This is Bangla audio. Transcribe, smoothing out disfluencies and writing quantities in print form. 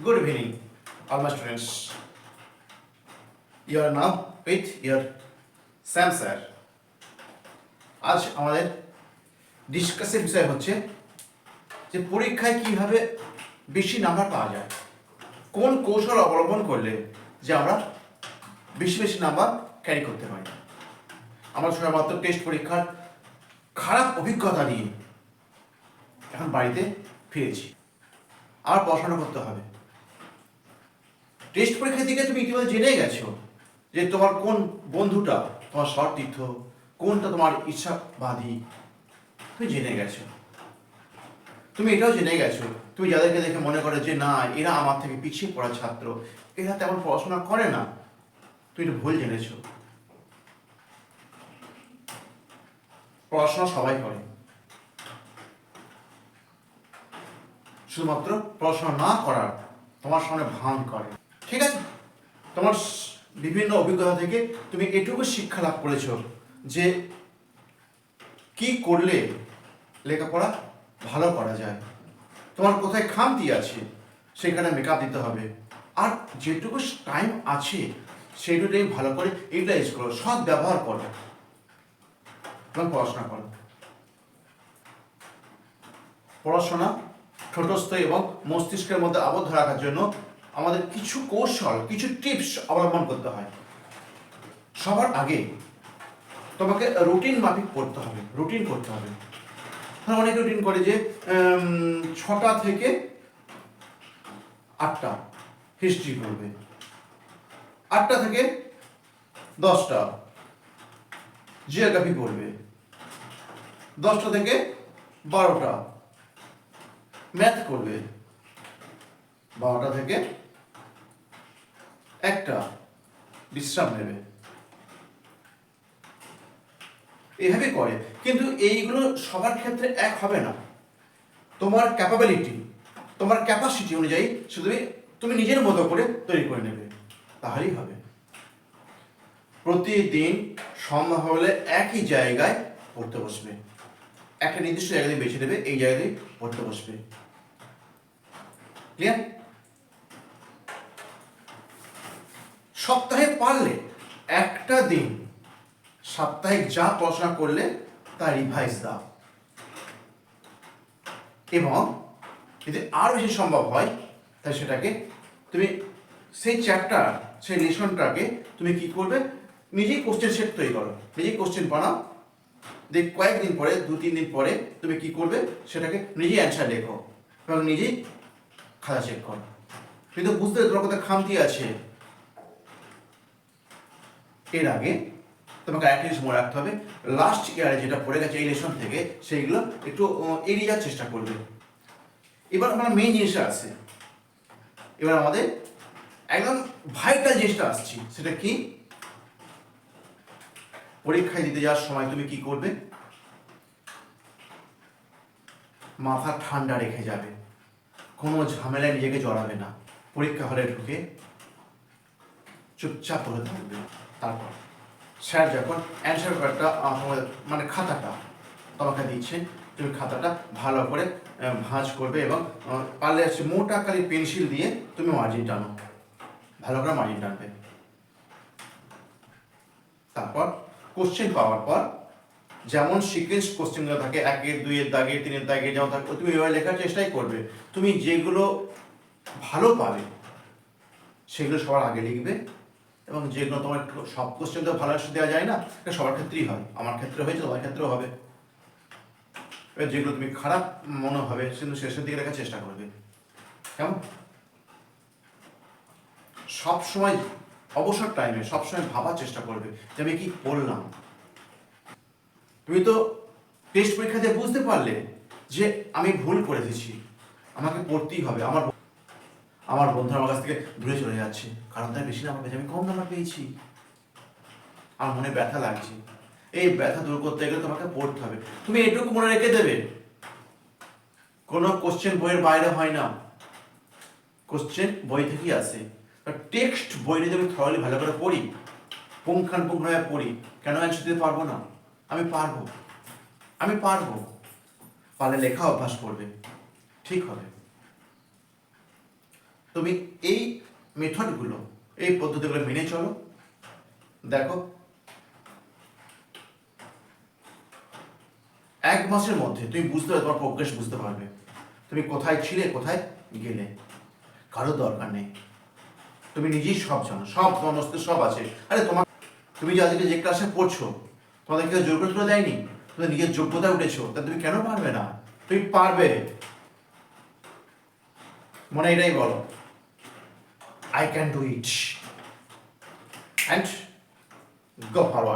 Good evening, all my students. You are now with your Sam sir. আজ আমাদের ডিসকাসের বিষয় হচ্ছে যে পরীক্ষায় কিভাবে বেশি নাম্বার পাওয়া যায়, কোন কৌশল অবলম্বন করলে যে আমরা বেশি বেশি নাম্বার ক্যারি করতে পারি। আমরা শুধুমাত্র টেস্ট পরীক্ষার খারাপ অভিজ্ঞতা নিয়ে এখন বাড়িতে ফিরেছি, আর পড়াশোনা করতে হবে। টেস্ট পরীক্ষার দিকে তুমি ইতিমধ্যে জেনে গেছো যে তোমার কোন বন্ধুটা তোমার সতীর্থ, কোনটা তোমার ইচ্ছাবাদী, তুমি জেনে গেছো। তুমি এটাও জেনে গেছো তুমি যাদেরকে দেখে মনে করে যে না এরা আমার থেকে পিছিয়ে পড়া ছাত্র, এরা তেমন পড়াশোনা করে না, তুমি এটা ভুল জেনেছো। পড়াশোনা সবাই করে, শুধুমাত্র পড়াশোনা না করার তোমার সামনে ভান করে। ঠিক আছে, তোমার বিভিন্ন অভিজ্ঞতা থেকে তুমি এটুকু শিক্ষা লাভ করেছো যে কি করলে লেখাপড়া ভালো করা যায়, তোমার কোথায় খামতি আছে সেখানে মেকআপ দিতে হবে, আর যেটুকু টাইম আছে সেইটুকু টাইম ভালো করে ইউটিলাইজ করো, সৎ ব্যবহার করো এবং পড়াশোনা করো। পড়াশোনা ঠোঁটস্থ এবং মস্তিষ্কের মধ্যে আবদ্ধ রাখার জন্য আমাদের কিছু কৌশল, কিছু টিপস অবলম্বন করতে হয়। সবার আগে তোমাকে রুটিন মাফিক পড়তে হবে, রুটিন করতে হবে। অনেক রুটিন করে যে 6টা থেকে 8টা হিস্ট্রি পড়বে, 8টা থেকে 10টা জিওগ্রাফি পড়বে, 10টা থেকে 12টা ম্যাথ করবে, 12টা থেকে 1টা বিশ্রাম নেবে। এইভাবে করে, কিন্তু এইগুলো সবার ক্ষেত্রে এক হবে না। তোমার ক্যাপাবিলিটি, তোমার ক্যাপাসিটি অনুযায়ী শুধু তুমি নিজের মতো করে তৈরি করে নেবে, তাহলেই হবে। প্রতিদিন সম্ভব হলে একই জায়গায় পড়তে বসবে, একটা নির্দিষ্ট জায়গায় বেছে নেবে, এই জায়গায় পড়তে বসবে। ক্লিয়ার? সপ্তাহে পারলে একটা দিন সাপ্তাহিক যা পড়াশোনা করলে তা রিভাইজ দাও, এবং যদি আর বেশি সম্ভব হয় তাহলে সেটাকে তুমি সেই চ্যাপ্টার, সেই লেসনটাকে তুমি কি করবে, নিজেই কোশ্চেন সেট তৈরি করো, নিজেই কোশ্চেন বানাও, দেখ কয়েকদিন পরে 2-3 দিন পরে তুমি কি করবে, সেটাকে নিজেই অ্যান্সার লেখো এবং নিজেই খাতা চেক করো। কিন্তু বুঝতে তোমার কোথায় খামতি আছে, এর আগে তোমাকে একটা জিনিস মনে রাখতে হবে, লাস্ট ইয়ারে যেটা পড়ে গেছে এই লেসন থেকে সেইগুলো একটু এড়িয়ে যাওয়ার চেষ্টা করবে। এবার আমরা মেইন জিনিসটা আসছে, এবার আমাদের একদম ভাইটাল জিনিসটা আসছি, সেটা কি? পরীক্ষায় দিতে যাওয়ার সময় তুমি কি করবে? মাথা ঠান্ডা রেখে যাবে, কোনো ঝামেলায় নিজেকে জড়াবে না, পরীক্ষা হলে ঢুকে চুপচাপ করে থাকবে। তারপর স্যার যখন অ্যান্সার পেপারটা মানে খাতাটা তোমাকে দিচ্ছেন, তুমি খাতাটা ভালো করে ভাঁজ করবে এবং পারলে মোটা কালি পেন্সিল দিয়ে তুমি মার্জিন টানো, ভালো করে মার্জিন টানবে। তারপর কোশ্চেন পাওয়ার পর যেমন সিকোয়েন্স কোশ্চেনগুলো থাকে, 1-এর 2-এর দাগের 3-এর দাগের যেমন থাকে, তুমি এভাবে লেখার চেষ্টাই করবে। তুমি যেগুলো ভালো পাবে সেগুলো সবার আগে লিখবে, এবং যেগুলো তোমার সব কোশ্চেন তো ভালো আসতে দেওয়া যায় না, এটা সবার ক্ষেত্রেই হয়, আমার ক্ষেত্রে হয়েছে, তোমার ক্ষেত্রেও হবে। এবার যেগুলো তুমি খারাপ মনে হবে সেগুলো শেষের দিকে লেখার চেষ্টা করবে। কেমন? সবসময় অবসর টাইমে সবসময় ভাবার চেষ্টা করবে যে আমি কি করলাম। তুমি তো টেস্ট পরীক্ষা দিয়ে বুঝতে পারলে যে আমি ভুল করে দিয়েছি, আমাকে পড়তেই হবে। আমার বন্ধুরা আমার কাছ থেকে দূরে চলে যাচ্ছে, কারণ তাই বেশি নাম্বার পেয়েছি, আমি কম নাম্বার পেয়েছি, আমার মনে ব্যথা লাগছে। এই ব্যথা দূর করতে গেলে তোমাকে পড়তে হবে। তুমি এটুকু মনে রেখে দেবে, কোনো কোশ্চেন বইয়ের বাইরে হয় না, কোশ্চেন বই থেকেই আসে। টেক্সট বই যদি আমি থরলি ভালো করে পড়ি, পুঙ্খানুপুঙ্খভাবে পড়ি, কেন অ্যান্সার দিতে পারবো না? আমি পারবো, আমি পারবো। পারলে লেখা অভ্যাস করবে, ঠিক হবে। তুমি এই মেথডগুলো, এই পদ্ধতিগুলো মেনে চলো, দেখো 1 মাসের মধ্যে তুমি বুঝতে পারবে, তোমার প্রোগ্রেস বুঝতে পারবে তুমি কোথায় ছিলে, কোথায় গেলে। কারো দরকার নেই, তুমি নিজেই সব জানো, সব তোমার মস্তিষ্কে সব আছে। আরে তোমার, তুমি যে আজকে যে ক্লাসে পড়ছো, তোমাদের কেউ জোর করে দেয়নি, তুমি নিজের যোগ্যতায় উঠেছো, তা তুমি কেন পারবে না? তুমি পারবে, মনে এটাই বলো, I can do it and go forward.